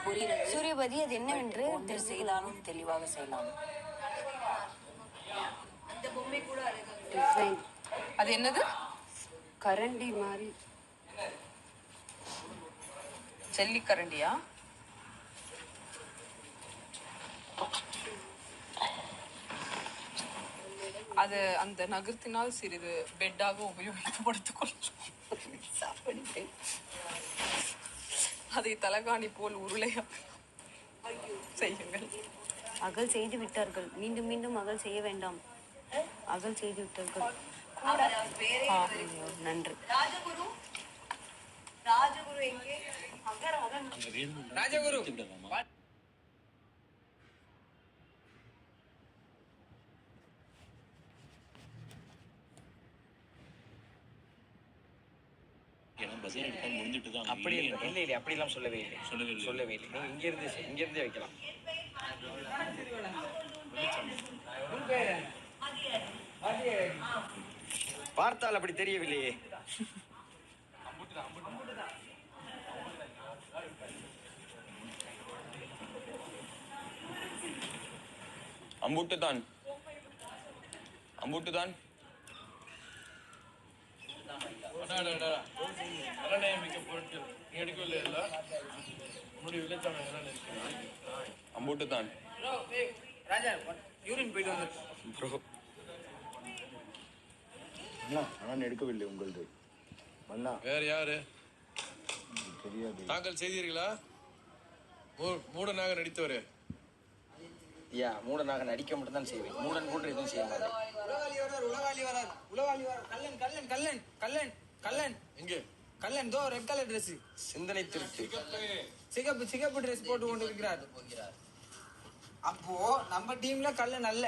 புரிகிறது. சூரியபதி அது என்னவென்று ஒன்று செய்தாலும் தெளிவாக செய்யலாம். டிசைன் அது என்னது? கரண்டி மாதிரி. ஜல்லிக்கரண்டியா? அது அந்த நகர்த்தினால் சிறிது பெட்டாக உபயோகிக்கப்படுத்திக் கொள்ளும். அதை தலகாணி போல் உருளையா செய்யுங்கள். அகல் செய்து விட்டார்கள். மீண்டும் மீண்டும் அகல் செய்ய வேண்டாம். அகல் செய்து விட்டார்கள். நன்றி. ராஜகுரு எங்கே? ராஜகுரு அப்படி இல்லை அப்படிலாம் சொல்லவே இல்லை. நீங்க இங்கிருந்தே வைக்கலாம். பார்த்தால் அப்படி தெரியவில்லையே. அம்புட்டுதான் அம்புட்டுதான் ராஜா யூரின் போயிட்டு வந்து ப்ரோ. நான் எடுக்கவில்லை உங்களது. வேற யாரு தெரியாது. தாங்கள் செய்தீர்களா? மூடனாக நடித்தவரே. ஐயா, மூடனாக நடிக்க மட்டும் தான் செய்வேன். மூடன் போன்று எதுவும் செய்ய மாட்டேன். உளவாளி வரார். கல்லன் எங்கே? கல்லன் தோ ரெட் கலர் Dress. சிந்தனை திருட்டு. சிகப்பு Dress போட்டு கொண்டு இருக்கிறார். அப்போ நம்ம டீம்ல கல்லன் அல்ல.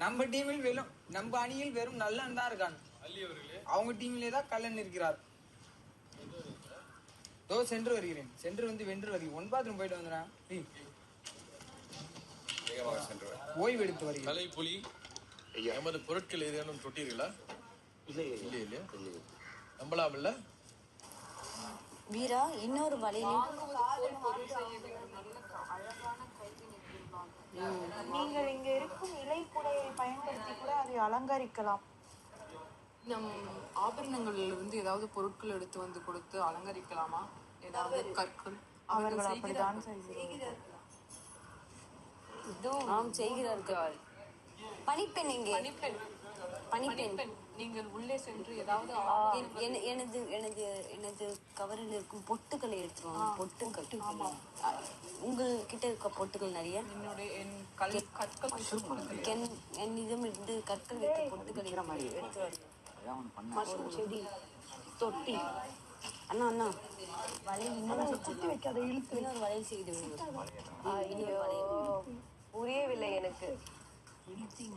நம்ம டீமில் வெறும் நம்ம அணியில் வெறும் நல்லன் தான் இருக்காங்க. அவங்க டீமிலே தான் கல்லன் இருக்கிறார். தோ சென்று வருகிறேன். சென்று வந்து வென்று வருகிறேன். 1 பாத்ரூம் போயிட்டு வந்துடுறேன். ஓய்வு எடுத்து வருகிறேன். கலை புலி எமது பொருட்கள் ஏதேனும் தொட்டீர்களா? இல்லையா? நம்பலாம் இல்ல? வீரா இன்னொரு வலையிலே நீங்கள் இங்க இருக்கும் இலை கூடையை பயன்படுத்தி கூட அதை அலங்கரிக்கலாம். நம் ஆபரணங்களிலிருந்து ஏதாவது பொருட்கள் எடுத்து வந்து கொடுத்து அலங்கரிக்கலாமா? ஏதாவது கற்கள்? அவர்கள் அப்படித்தான் செய்கிறார்கள். ஆம் செய்கிறார்கள். பணிப்பெண் எங்கே? பணிப்பெண் நீங்கள் உள்ளே சென்று ஏதாவது எனது கவரில் இருக்கும் பொட்டுக்களை எடுத்துருவாங்க. பொட்டுக்கள் உங்ககிட்ட இருக்க பொட்டுக்கள் நிறைய. என்னிடம் இருந்து கற்கள் வைத்த பொட்டுக்கள் எடுத்து செடி தொட்டி. அண்ணா வலையில் இன்னொரு வலையில் செய்து புரியவில்லை எனக்கு.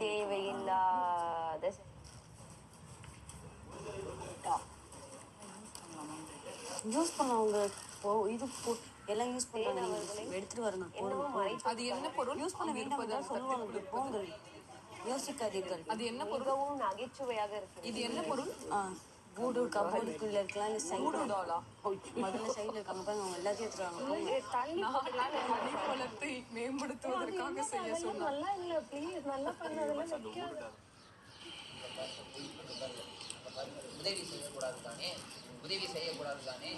தேவையில்லாத யூஸ் பண்ணவங்க இது எல்லாம் யூஸ் பண்றாங்க. எடுத்துட்டு வரணும். அது என்ன பொருள்? யூஸ் பண்ண வேண்டாம் சொல்லுவாங்க. போங்கள், யோசிக்காதீர்கள். அது என்ன பொருள்? நகைச்சுவையாக இருக்கு. இது என்ன பொருள்? பூடு கபோர்டுக்குள்ள இருக்கலாம். இல்லை சைடுடாலா முதல்ல சைடில் இருக்காங்க பாருங்க. அவங்க எல்லாத்தையும் எடுத்துருவாங்க. வளத்தை மேம்படுத்துவதற்காக செய்ய சொன்னாங்க. நல்லா இல்ல ப்ளீஸ், நல்லா பண்ணதெல்லாம் உதவி செய்யக்கூடாது தானே?